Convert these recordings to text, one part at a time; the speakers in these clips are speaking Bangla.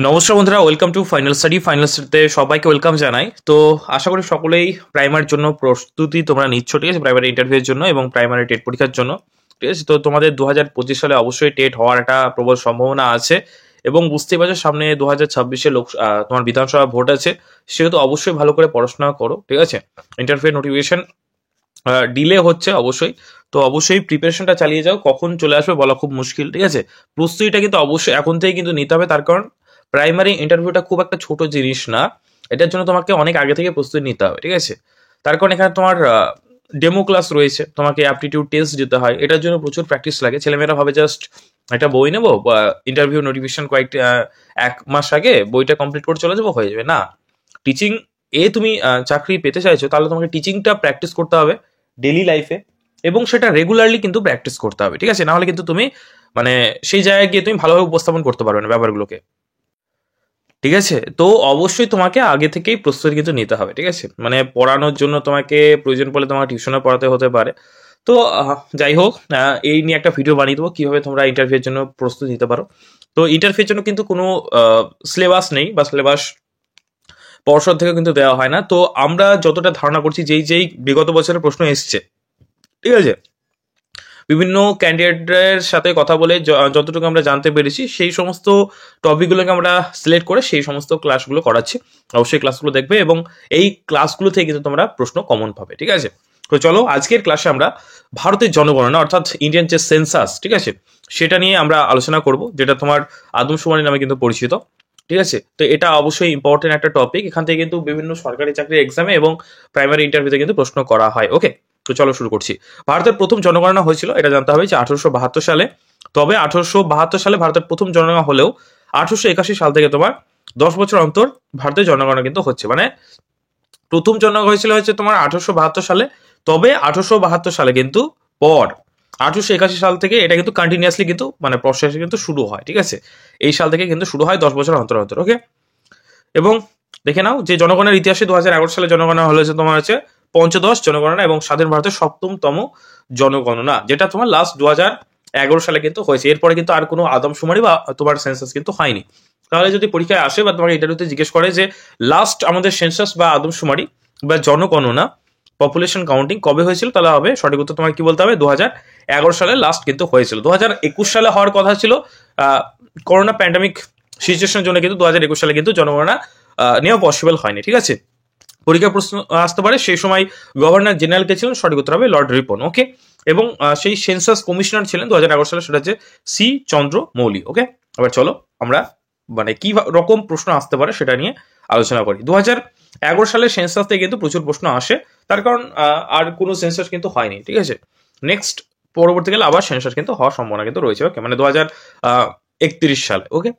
নমস্কার বন্ধুরা, welcome to final study. Final স্টাডিতে সবাইকে ওয়েলকাম জানাই। তো আশা করি সকলেই প্রাইমারির জন্য প্রস্তুতি তোমরা নিচ্ছ, ঠিক আছে, প্রাইমারি ইন্টারভিউর জন্য এবং প্রাইমারি টেট পরীক্ষার জন্য, ঠিক আছে। তো তোমাদের 2025 সালে অবশ্যই টেট হওয়ার একটা প্রবল সম্ভাবনা আছে এবং বুঝতেই পারছো সামনে 2026-এ তোমার বিধানসভা ভোট আছে, সেহেতু অবশ্যই ভালো করে পড়াশোনা করো, ঠিক আছে। ইন্টারভিউ নোটিফিকেশন ডিলে হচ্ছে অবশ্যই, তো অবশ্যই প্রিপারেশনটা চালিয়ে যাও। কখন চলে আসবে বলা খুব মুশকিল, ঠিক আছে। প্রস্তুতিটা কিন্তু অবশ্যই এখন থেকে কিন্তু নিতে হবে, তার কারণ প্রাইমারি ইন্টারভিউটা খুব একটা ছোট জিনিস না, এটার জন্য তোমাকে অনেক আগে থেকে প্রস্তুতি নিতে হবে, ঠিক আছে। তার কারণ এখানে তোমার ডেমো ক্লাস রয়েছে, তোমাকে অ্যাপটিটিউড টেস্ট দিতে হয়, এটার জন্য প্রচুর প্র্যাকটিস লাগে। ছেলেমেয়েরা ভাবে জাস্ট একটা বই নেবো বা ইন্টারভিউ নোটিফিকেশন কয়েকটা এক মাস আগে বইটা কমপ্লিট করে চলে যাবো, হয়ে যাবে না। টিচিং তুমি চাকরি পেতে চাইছো, তাহলে তোমাকে টিচিংটা প্র্যাকটিস করতে হবে ডেইলি লাইফে, এবং সেটা রেগুলারলি কিন্তু প্র্যাকটিস করতে হবে, ঠিক আছে। নাহলে কিন্তু তুমি মানে সেই জায়গায় গিয়ে তুমি ভালোভাবে উপস্থাপন করতে পারবে না ব্যাপারগুলোকে, ঠিক আছে। তো অবশ্যই তোমাকে আগে থেকেই প্রস্তুতি কিন্তু নিতে হবে, ঠিক আছে। মানে পড়ানোর জন্য তোমাকে প্রয়োজন পড়লে তোমাকে টিউশনে পড়াতে হতে পারে। তো যাই হোক, এই নিয়ে একটা ভিডিও বানিয়ে দেবো কিভাবে তোমরা ইন্টারভিউর জন্য প্রস্তুতি নিতে পারো। তো ইন্টারভিউর জন্য কিন্তু কোনো সিলেবাস নেই, বা সিলেবাস পর্ষদ থেকে কিন্তু দেওয়া হয় না। তো আমরা যতটা ধারণা করছি, যেই বিগত বছরের প্রশ্ন এসছে, ঠিক আছে, বিভিন্ন ক্যান্ডিডেটের সাথে কথা বলে যতটুকু আমরা জানতে পেরেছি, সেই সমস্ত টপিকগুলোকে আমরা সিলেক্ট করে সেই সমস্ত ক্লাসগুলো করাচ্ছি। অবশ্যই ক্লাসগুলো দেখবে এবং এই ক্লাসগুলো থেকে কিন্তু তোমরা প্রশ্ন কমন পাবে, ঠিক আছে। তো চলো, আজকের ক্লাসে আমরা ভারতের জনগণনা অর্থাৎ ইন্ডিয়ান যে সেন্সাস, ঠিক আছে, সেটা নিয়ে আমরা আলোচনা করব, যেটা তোমার আদমশুমারি নামে কিন্তু পরিচিত, ঠিক আছে। তো এটা অবশ্যই ইম্পর্টেন্ট একটা টপিক, এখান থেকে কিন্তু বিভিন্ন সরকারি চাকরির এক্সামে এবং প্রাইমারি ইন্টারভিউতে কিন্তু প্রশ্ন করা হয়। ওকে, তো চলো শুরু করছি। ভারতের প্রথম জনগণনা হয়েছিল, এটা জানতে হবে, যে 1872 সালে। তবে 1872 সালে ভারতের প্রথম জনগণনা হলেও 1881 সাল থেকে তোমার 10 বছর অন্তর ভারতের জনগণনা কিন্তু হচ্ছে। মানে প্রথম জনগণনা হয়েছে তোমার 1872 সালে, তবে 1872 সালে কিন্তু পর 1881 সাল থেকে এটা কিন্তু কন্টিনিউয়াসলি কিন্তু মানে প্রসেস কিন্তু শুরু হয়, ঠিক আছে। এই সাল থেকে কিন্তু শুরু হয় 10 বছর অন্তর অন্তর। ওকে, এবং দেখে নাও যে জনগণনার ইতিহাসে 2011 সালে জনগণনা হয়েছে তোমার হচ্ছে পঞ্চদশ জনগণনা এবং স্বাধীন ভারতের 7তম জনগণনা, যেটা তোমার লাস্ট 2011 সালে কিন্তু হয়েছে। এরপরে কিন্তু আর কোনো আদমশুমারি বা তোমার সেন্সাস কিন্তু হয়নি। তাহলে যদি পরীক্ষায় আসে বা তোমার ইন্টারভিউতে জিজ্ঞেস করে যে লাস্ট আমাদের সেন্সাস বা আদমশুমারি বা জনগণনা পপুলেশন কাউন্টিং কবে হয়েছিল, তাহলে হবে সঠিক উত্তর তোমার কি বলতে হবে, 2011 সালে লাস্ট কিন্তু হয়েছিল। 2021 সালে হওয়ার কথা ছিল, করোনা প্যান্ডামিক সিচুয়েশনের জন্য কিন্তু 2021 সালে কিন্তু জনগণনা নেওয়া পসিবল হয়নি, ঠিক আছে। পরীক্ষার প্রশ্ন আসতে পারে সেই সময় গভর্নর জেনারেল কে ছিলেন, সঠিক উত্তর হবে লর্ড রিপন। ওকে, এবং সেই সেন্সাস কমিশনার ছিলেন 2011 সালে, সেটা হচ্ছে সি চন্দ্র মৌলি। ওকে, এবার চলো আমরা মানে কি রকম প্রশ্ন আসতে পারে সেটা নিয়ে আলোচনা করি। 2011 সালে সেন্সাস থেকে কিন্তু প্রচুর প্রশ্ন আসে, তার কারণ আর কোনো সেন্সাস কিন্তু হয়নি, ঠিক আছে। নেক্সট পরবর্তীকালে আবার সেন্সাস কিন্তু হওয়ার সম্ভাবনা কিন্তু রয়েছে। ওকে, মানে 2031 সালে। ওকে,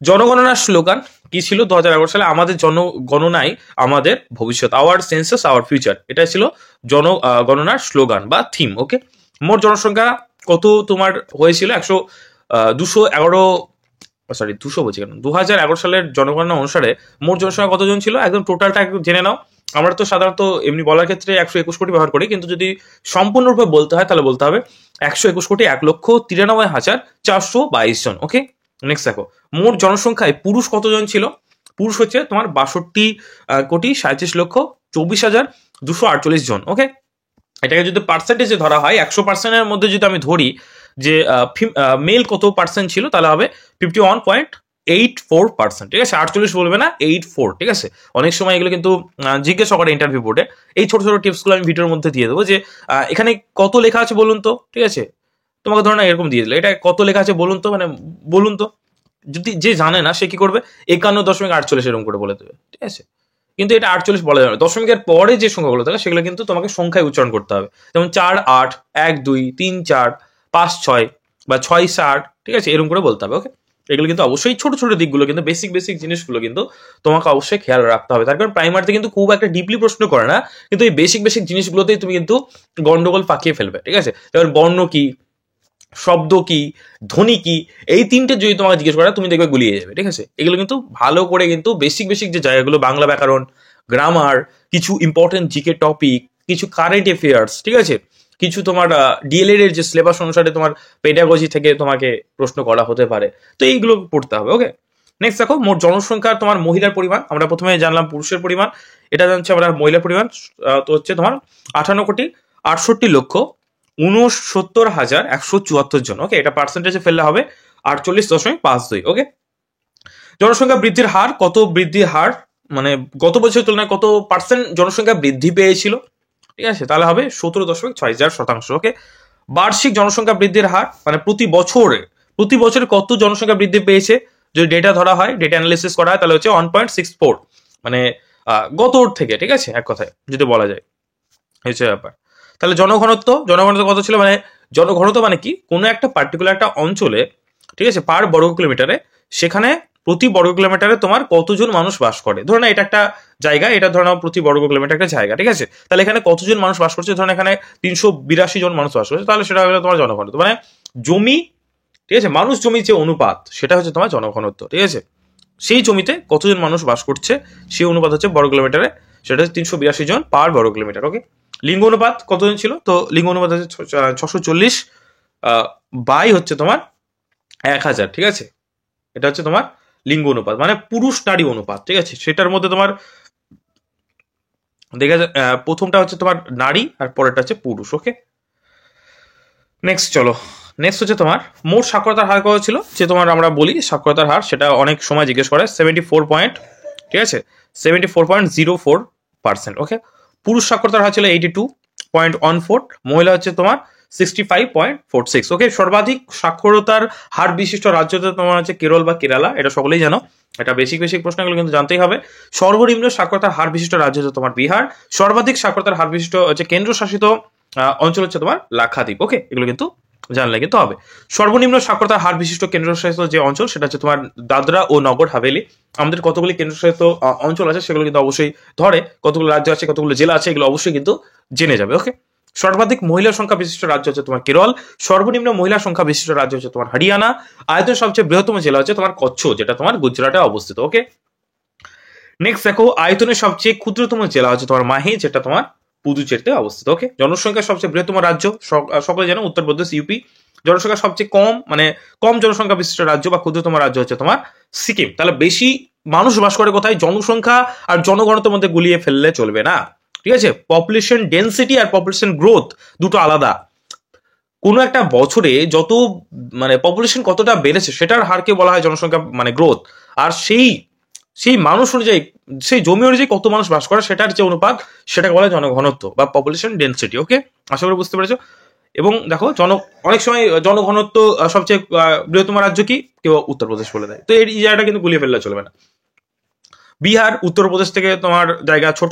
জনগণনার স্লোগান কি ছিল 2011 সালে? আমাদের জনগণনাই আমাদের ভবিষ্যৎ, আওয়ার সেন্সাস আওয়ার ফিউচার, এটা ছিল জনগণনার স্লোগান বা থিম। ওকে, মোট জনসংখ্যা কত তোমার হয়েছিল? 211, সরি 200 বলছি কেন, 2011 সালের জনগণনা অনুসারে মোট জনসংখ্যা কতজন ছিল? একদম টোটালটা একটু জেনে নাও। আমরা তো সাধারণত এমনি বলার ক্ষেত্রে 121 কোটি ব্যবহার করি, কিন্তু যদি সম্পূর্ণরূপে বলতে হয় তাহলে বলতে হবে 121 কোটি 1,93,422 জন। ওকে, নেক্সট দেখো, মোট জনসংখ্যায় পুরুষ কতজন ছিল? পুরুষ হচ্ছে তোমার 62,37,24,248 জন। ওকে, এটাকে যদি পার্সেন্টেজে ধরা হয়, 100%-এর মধ্যে যদি আমি ধরি যে মেল কত পার্সেন্ট ছিল, তাহলে হবে 51.84%, ঠিক আছে। 48 বলবে না, 84, ঠিক আছে। অনেক সময় এগুলো কিন্তু জিজ্ঞাসা করে ইন্টারভিউ বোর্ডে। এই ছোট ছোট টিপসগুলো আমি ভিডিওর মধ্যে দিয়ে দেবো, যে এখানে কত লেখা আছে বলুন তো, ঠিক আছে। তোমাকে ধরো না এরকম দিয়ে দিল, এটা কত লেখা আছে বলুন তো, মানে বলুন তো। যদি যে জানে না সে কি করবে, 51.48 এরকম করে বলে দেবে, ঠিক আছে। কিন্তু এটা 48 বলা যাবে না, দশমিকের পরে যে সংখ্যাগুলো থাকে সেগুলো কিন্তু তোমাকে সংখ্যায় উচ্চারণ করতে হবে। যেমন 4, 8, 1, 2, 3, 4, 5, 6 বা 6, 7, ঠিক আছে, এরকম করে বলতে হবে। ওকে, এগুলো কিন্তু অবশ্যই ছোট ছোট দিকগুলো কিন্তু বেসিক বেসিক জিনিসগুলো কিন্তু তোমাকে অবশ্যই খেয়াল রাখতে হবে। তার কারণ প্রাইমারিতে কিন্তু খুব একটা ডিপলি প্রশ্ন করে না, কিন্তু এই বেসিক বেসিক জিনিসগুলোতেই তুমি কিন্তু গন্ডগোল পাকিয়ে ফেলবে, ঠিক আছে। এবার বর্ণ কি, শব্দ কি, ধ্বনি কি, এই তিনটে যদি তোমাকে জিজ্ঞেস করা, তুমি দেখবে গুলিয়ে যাবে, ঠিক আছে। এগুলো কিন্তু ভালো করে কিন্তু বেসিক বেসিক যে জায়গাগুলো, বাংলা ব্যাকরণ, গ্রামার, কিছু ইম্পর্টেন্ট জিকে টপিক, কিছু কারেন্ট অ্যাফেয়ার্স, ঠিক আছে, কিছু তোমার ডিএলএড এর যে সিলেবাস অনুসারে তোমার পেডাগজি থেকে তোমাকে প্রশ্ন করা হতে পারে, তো এইগুলো পড়তে হবে। ওকে, নেক্সট দেখো মোট জনসংখ্যার তোমার মহিলার পরিমাণ, আমরা প্রথমে জানলাম পুরুষের পরিমাণ, এটা জানছি আমরা মহিলার পরিমাণ। তো হচ্ছে তোমার 58,68,69,174 জন। ওকে, এটা পার্সেন্টেজে ফেললে হবে 48.52। ওকে, জনসংখ্যা বৃদ্ধির হার কত? বৃদ্ধির হার মানে গত বছরের তুলনায় কত পার্সেন্ট জনসংখ্যা বৃদ্ধি পেয়েছিল, ঠিক আছে, তাহলে হবে 17.60%। ওকে, বার্ষিক জনসংখ্যা বৃদ্ধির হার মানে প্রতি বছরে কত জনসংখ্যা বৃদ্ধি পেয়েছে যদি ডেটা ধরা হয়, ডেটা অ্যানালিসিস করা হয়, তাহলে হচ্ছে 1.64, মানে গত থেকে, ঠিক আছে, এক কথায় যদি বলা যায় হচ্ছে ব্যাপার। তাহলে জনঘনত্ব কত ছিল? মানে জনঘনত্ব মানে কি, কোনো একটা পার্টিকুলার একটা অঞ্চলে, ঠিক আছে, পার বর্গ কিলোমিটারে, সেখানে প্রতি বর্গ কিলোমিটারে তোমার কতজন মানুষ বাস করে। ধরো না এটা একটা জায়গা, এটা ধরো না প্রতি বর্গ কিলোমিটার একটা জায়গা, ঠিক আছে, তাহলে এখানে কতজন মানুষ বাস করছে, ধরো এখানে 382 জন মানুষ বাস করছে, তাহলে সেটা হলো তোমার জনঘনত্ব। মানে জমি, ঠিক আছে, মানুষ জমির যে অনুপাত সেটা হচ্ছে তোমার জনঘনত্ব, ঠিক আছে, সেই জমিতে কতজন মানুষ বাস করছে সেই অনুপাত হচ্ছে বর্গ কিলোমিটারে, সেটা হচ্ছে 382 জন পার বর্গ কিলোমিটার। ওকে, লিঙ্গ অনুপাত কতজন ছিল? তো লিঙ্গ অনুপাত হচ্ছে 640 বাই হচ্ছে তোমার 1000, ঠিক আছে, এটা হচ্ছে তোমার লিঙ্গ অনুপাত, মানে পুরুষ নারী অনুপাত, ঠিক আছে। সেটার মধ্যে তোমার দেখা যায় প্রথমটা হচ্ছে তোমার নারী আর পরেরটা হচ্ছে পুরুষ। ওকে, নেক্সট চলো, নেক্সট হচ্ছে তোমার মোট সাক্ষরতার হার কত ছিল, যে তোমার আমরা বলি সাক্ষরতার হার, সেটা অনেক সময় জিজ্ঞেস করে 74 পয়েন্ট, ঠিক আছে, 74.04%। ওকে, পুরুষ সাক্ষরতার হার ছিল 82.14, মহিলা হচ্ছে তোমার 65.46। ওকে, সর্বাধিক সাক্ষরতার হার বিশিষ্ট রাজ্য তোমার হচ্ছে কেরল বা কেরালা, এটা সকলেই জানো, এটা বেসিক প্রশ্নগুলো কিন্তু জানতেই হবে। সর্বনিম্ন সাক্ষরতার হার বিশিষ্ট রাজ্য হচ্ছে তোমার বিহার, সর্বাধিক সাক্ষরতার হার বিশিষ্ট হচ্ছে কেন্দ্রশাসিত অঞ্চল হচ্ছে তোমার লাক্ষাদ্বীপ। ওকে, এগুলো কিন্তু জানলে কিন্তু হবে। সর্বনিম্ন সাক্ষরতার হার বিশিষ্ট কেন্দ্রশাসিত যে অঞ্চল সেটা হচ্ছে তোমার দাদরা ও নগর হাভেলি। আমাদের কতগুলি কেন্দ্রশাসিত অঞ্চল আছে সেগুলো কিন্তু অবশ্যই ধরে, কতগুলো রাজ্য আছে, কতগুলো জেলা আছে, এগুলো অবশ্যই কিন্তু জেনে যাবে। ওকে, সর্বাধিক মহিলা সংখ্যা বিশিষ্ট রাজ্য হচ্ছে তোমার কেরল, সর্বনিম্ন মহিলা সংখ্যা বিশিষ্ট রাজ্য হচ্ছে তোমার হরিয়ানা, আয়তন সবচেয়ে বৃহত্তম জেলা হচ্ছে তোমার কচ্ছ, যেটা তোমার গুজরাটে অবস্থিত। ওকে, নেক্সট দেখো আয়তনের সবচেয়ে ক্ষুদ্রতম জেলা হচ্ছে তোমার মাহি, যেটা তোমার পুদুচেরিতে অবস্থিত। ওকে, জনসংখ্যার সবচেয়ে বৃহত্তম রাজ্য সকলে জানো উত্তরপ্রদেশ, ইউপি। জনসংখ্যা সবচেয়ে কম জনসংখ্যা বিশিষ্ট রাজ্য বা ক্ষুদ্রতম রাজ্য হচ্ছে তোমার সিকিম। তাহলে বেশি মানুষ বাস করে কোথায়? জনসংখ্যা আর জনগণতার মধ্যে গুলিয়ে ফেললে চলবে না, ঠিক আছে। পপুলেশন ডেন্সিটি আর পপুলেশন গ্রোথ দুটো আলাদা। কোনো একটা বছরে যত মানে পপুলেশন কতটা বেড়েছে সেটার হারকে বলা হয় জনসংখ্যা মানে গ্রোথ, আর সেই মানুষ অনুযায়ী, সেই জমি অনুযায়ী কত মানুষ বাস করে সেটার যে অনুপাত সেটাকে বলা হয় জনঘনত্ব বা পপুলেশন ডেন্সিটি। ওকে, আশা করি বুঝতে পেরেছো। এবং দেখো অনেক সময় জনঘনত্ব সবচেয়ে বৃহত্তম রাজ্য কি কেউ উত্তরপ্রদেশ বলে দেয়, তো এই জায়গাটা কিন্তু গুলিয়ে ফেললে চলবে না। বিহার উত্তরপ্রদেশ থেকে তোমার জায়গা ছোট,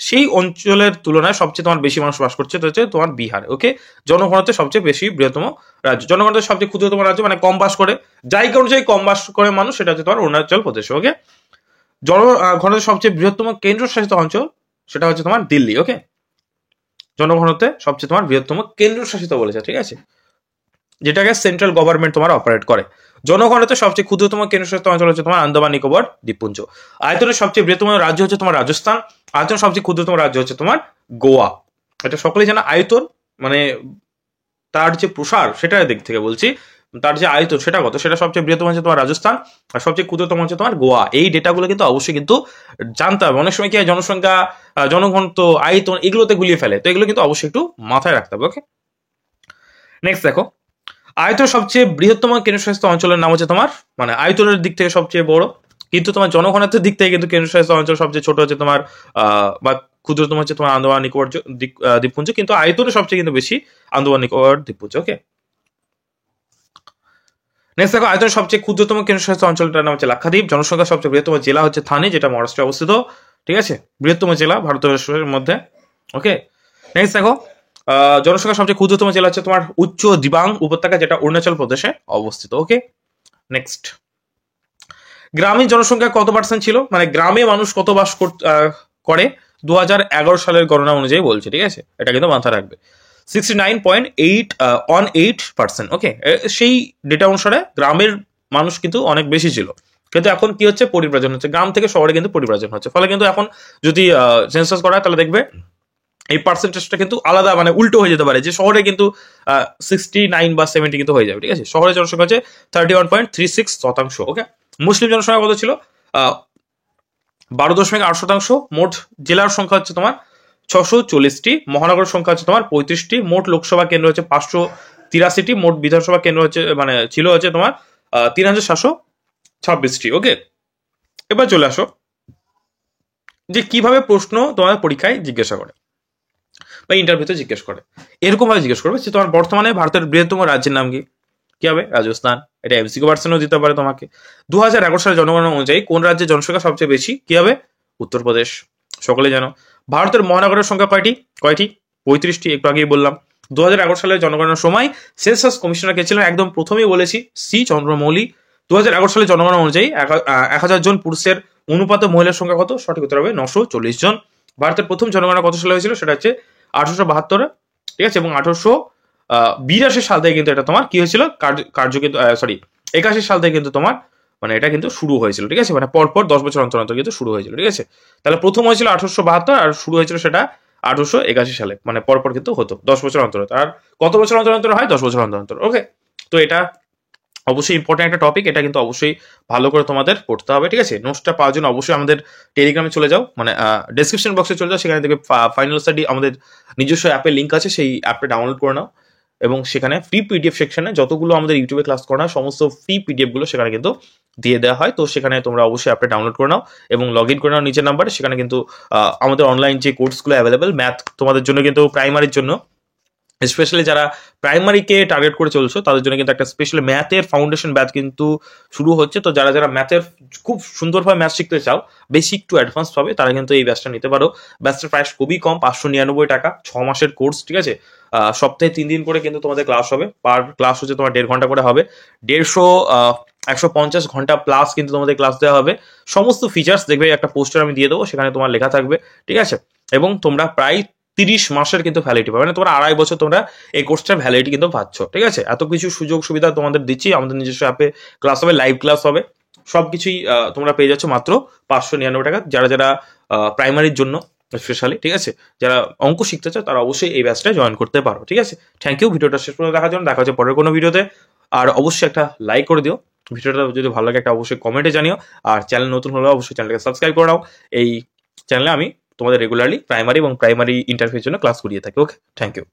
সেই অঞ্চলের তুলনায় সবচেয়ে তোমার বেশি মানুষ বাস করছে, তো হচ্ছে তোমার বিহার। ওকে, জনঘনত্ব সবচেয়ে বেশি বৃহত্তম রাজ্য, জনঘনত্ব সবচেয়ে ক্ষুদ্রতম রাজ্য মানে কম বাস করে, জায়গা অনুযায়ী কম বাস করে মানুষ, সেটা হচ্ছে তোমার অরুণাচল প্রদেশ। ওকে, জনঘনত্ব সবচেয়ে বৃহত্তম কেন্দ্রশাসিত অঞ্চল সেটা হচ্ছে তোমার দিল্লি। ওকে, জনঘনত্বে সবচেয়ে তোমার বৃহত্তম কেন্দ্রশাসিত বলেছে, ঠিক আছে, যেটাকে সেন্ট্রাল গভর্নমেন্ট তোমার অপারেট করে। জনঘনত্বে সবচেয়ে ক্ষুদ্রতম কেন্দ্রশাসিত অঞ্চল হচ্ছে তোমার আন্দামান নিকোবর দ্বীপপুঞ্জ। আয়তনের সবচেয়ে বৃহত্তম রাজ্য হচ্ছে তোমার রাজস্থান, আয়তন সবচেয়ে ক্ষুদ্রতম রাজ্য হচ্ছে তোমার গোয়া। এটা সকলেই জানা, আয়তন মানে তার যে প্রসার সেটার দিক থেকে বলছি, তার যে আয়তন সেটা কত, সেটা সবচেয়ে বৃহত্তম হচ্ছে তোমার রাজস্থান, আর সবচেয়ে ক্ষুদ্রতম হচ্ছে তোমার গোয়া। এই ডেটাগুলো কিন্তু অবশ্যই কিন্তু জানতে হবে। অনেক সময় কি হয়, জনসংখ্যা, জনঘনত্ব, আয়তন এগুলোতে গুলিয়ে ফেলে, তো এগুলো কিন্তু অবশ্যই একটু মাথায় রাখতে হবে। ওকে, নেক্সট দেখো আয়তন সবচেয়ে বৃহত্তম কেন্দ্রশাসিত অঞ্চলের নাম হচ্ছে তোমার মানে আয়তনের দিক থেকে সবচেয়ে বড়, কিন্তু তোমার জনঘনত্বের দিক থেকে কিন্তু কেন্দ্রশাসিত অঞ্চল সবচেয়ে ছোট হচ্ছে তোমার বা ক্ষুদ্রতম হচ্ছে তোমার আন্দামান নিকোবর দ্বীপপুঞ্জ, কিন্তু আয়তনে সবচেয়ে কিন্তু বেশি আন্দামান নিকোবর দ্বীপপুঞ্জ। ওকে, নেক্সট দেখো আয়তন সবচেয়ে ক্ষুদ্রতম কেন্দ্রশাসিত অঞ্চলটার নাম হচ্ছে লাক্ষাদ্বীপ। জনসংখ্যা সবচেয়ে বৃহত্তম জেলা হচ্ছে থানে, যেটা মহারাষ্ট্রে অবস্থিত, ঠিক আছে, বৃহত্তম জেলা ভারতবর্ষের মধ্যে। ওকে, নেক্সট দেখো জনসংখ্যা সবচেয়ে ক্ষুদ্রতম জেলা হচ্ছে তোমার উচ্চ দিবাং উপত্যকা, যেটা অরুণাচল প্রদেশে অবস্থিত। ওকে, নেক্সট গ্রামীণ জনসংখ্যা কত পার্সেন্ট ছিল, মানে গ্রামে মানুষ কত বাস করে 2011 সালের গণনা অনুযায়ী বলছে, ঠিক আছে, এটা কিন্তু মাথায় রাখবে। 69.18%। ওকে, সেই ডেটা অনুসারে গ্রামের মানুষ কিন্তু অনেক বেশি ছিল, কিন্তু এখন কি হচ্ছে, পরিব্রাজন হচ্ছে, গ্রাম থেকে শহরে কিন্তু পরিব্রাজন হচ্ছে, ফলে কিন্তু এখন যদি সেন্সাস করা হয় তাহলে দেখবে এই পার্সেন্টেজটা কিন্তু আলাদা, মানে উল্টো হয়ে যেতে পারে, যে শহরে কিন্তু 69 বা 70 কিন্তু হয়ে যাবে, ঠিক আছে। শহরের জনসংখ্যা হচ্ছে 31.36%। ওকে, মুসলিম জনসংখ্যা কত ছিল? 12.8%। মোট জেলার সংখ্যা হচ্ছে তোমার 640টি, মহানগর সংখ্যা হচ্ছে তোমার 35টি, মোট লোকসভা কেন্দ্র হচ্ছে 583টি, মোট বিধানসভা কেন্দ্র হচ্ছে মানে ছিল হচ্ছে তোমার 3726টি। ওকে, এবার চলে আসো যে কিভাবে প্রশ্ন তোমার পরীক্ষায় জিজ্ঞাসা করে বা ইন্টারভিউতে জিজ্ঞেস করে। এরকম ভাবে জিজ্ঞেস করবে যে তোমার বর্তমানে ভারতের বৃহত্তম রাজ্যের নাম কি? কি হবে? রাজস্থান। এটা এমসিকিউ ভার্সনও দিতে পারে তোমাকে। 2011 সালের জনগণনা অনুযায়ী কোন রাজ্যের জনসংখ্যা সবচেয়ে বেশি? কি হবে? উত্তরপ্রদেশ। সকলে জানো। ভারতের মহানগরের সংখ্যা কয়টি? 35টি, একটু আগেই বললাম। 2011 সালের জনগণনার সময় সেন্সাস কমিশনার কে ছিলেন? একদম প্রথমেই বলেছি, সি চন্দ্রমৌলি। 2011 সালের জনগণনা অনুযায়ী 1000 জন পুরুষের অনুপাতে মহিলার সংখ্যা কত? সঠিক উত্তর হবে 940 জন। ভারতের প্রথম জনগণনা কত সালে হয়েছিল? সেটা হচ্ছে 1872, ঠিক আছে, এবং 1882 সাল থেকে কিন্তু এটা তোমার কি হয়েছিল কার্য কিন্তু 81 সাল থেকে কিন্তু তোমার মানে এটা কিন্তু শুরু হয়েছিল, ঠিক আছে, মানে পরপর 10 বছর অন্তর অন্তর কিন্তু শুরু হয়েছিল, ঠিক আছে। তাহলে প্রথম হয়েছিল 1872 আর শুরু হয়েছিল সেটা 1881 সালে, মানে পরপর কিন্তু হতো 10 বছর অন্তর অন্তর। আর কত বছর অন্তর অন্তর হয়? 10 বছর অন্তর অন্তর। ওকে, তো এটা অবশ্যই ইম্পর্টেন্ট একটা টপিক, এটা কিন্তু অবশ্যই ভালো করে তোমাদের পড়তে হবে, ঠিক আছে। নোটসটা পাওয়ার জন্য অবশ্যই আমাদের টেলিগ্রামে চলে যাও, মানে ডেসক্রিপশন বক্সে চলে যাও, সেখানে দেখবে ফাইনাল স্টাডি আমাদের নিজস্ব অ্যাপের লিঙ্ক আছে, সেই অ্যাপটা ডাউনলোড করে নাও এবং সেখানে ফ্রি পিডিএফ সেকশনে যতগুলো আমাদের ইউটিউবে ক্লাস করা হয় সমস্ত ফ্রি পিডিএফ গুলো সেখানে কিন্তু দিয়ে দেওয়া হয়। তো সেখানে তোমরা অবশ্যই অ্যাপটা ডাউনলোড করে নাও এবং লগ ইন করে নাও নিচের নাম্বারে। সেখানে কিন্তু আমাদের অনলাইন যে কোর্সগুলো অ্যাভেলেবেল ম্যাথ তোমাদের জন্য কিন্তু প্রাইমারির জন্য, স্পেশালি যারা প্রাইমারিকে টার্গেট করে চলছো তাদের জন্য কিন্তু একটা স্পেশালি ম্যাথের ফাউন্ডেশন ব্যাচ কিন্তু শুরু হচ্ছে। তো যারা যারা ম্যাথের খুব সুন্দরভাবে ম্যাথ শিখতে চাও, বেসিক টু অ্যাডভান্স পাবে, তারা কিন্তু এই ব্যাচটা নিতে পারো। ব্যাচটার প্রাইস খুবই কম, 599 টাকা, 6 মাসের কোর্স, ঠিক আছে। সপ্তাহে 3 দিন করে কিন্তু তোমাদের ক্লাস হবে, পার ক্লাস হচ্ছে তোমার 1.5 ঘন্টা করে হবে। 150 ঘন্টা প্লাস কিন্তু তোমাদের ক্লাস দেওয়া হবে। সমস্ত ফিচার্স দেখবে, একটা পোস্টার আমি দিয়ে দেবো, সেখানে তোমার লেখা থাকবে, ঠিক আছে। এবং তোমরা প্রায় 30 মাসের কিন্তু ভ্যালিডিটি পাবে, মানে তোমরা 2.5 বছর তোমরা এই কোর্সটার ভ্যালিডিটি কিন্তু পাচ্ছ, ঠিক আছে। এত কিছু সুযোগ সুবিধা তোমাদের দিচ্ছি, আমাদের নিজস্ব অ্যাপে ক্লাস হবে, লাইভ ক্লাস হবে, সবকিছুই তোমরা পেয়ে যাচ্ছ মাত্র 599 টাকা। যারা যারা প্রাইমারির জন্য স্পেশালি, ঠিক আছে, যারা অঙ্ক শিখতে চাও তারা অবশ্যই এই ব্যাচটা জয়েন করতে পারো, ঠিক আছে। থ্যাংক ইউ ভিডিওটা শেষ পর্যন্ত দেখার জন্য। দেখা হচ্ছে পরের কোনো ভিডিওতে। আর অবশ্যই একটা লাইক করে দিও ভিডিওটা, যদি ভালো লাগে একটা অবশ্যই কমেন্টে জানিও। আর চ্যানেল নতুন হলে অবশ্যই চ্যানেলকে সাবস্ক্রাইব করে নাও। এই চ্যানেলে আমি তোমাদের রেগুলারলি প্রাইমারি এবং প্রাইমারি ইন্টারভিউর জন্য ক্লাস করিয়ে থাকি। ওকে, থ্যাংক ইউ।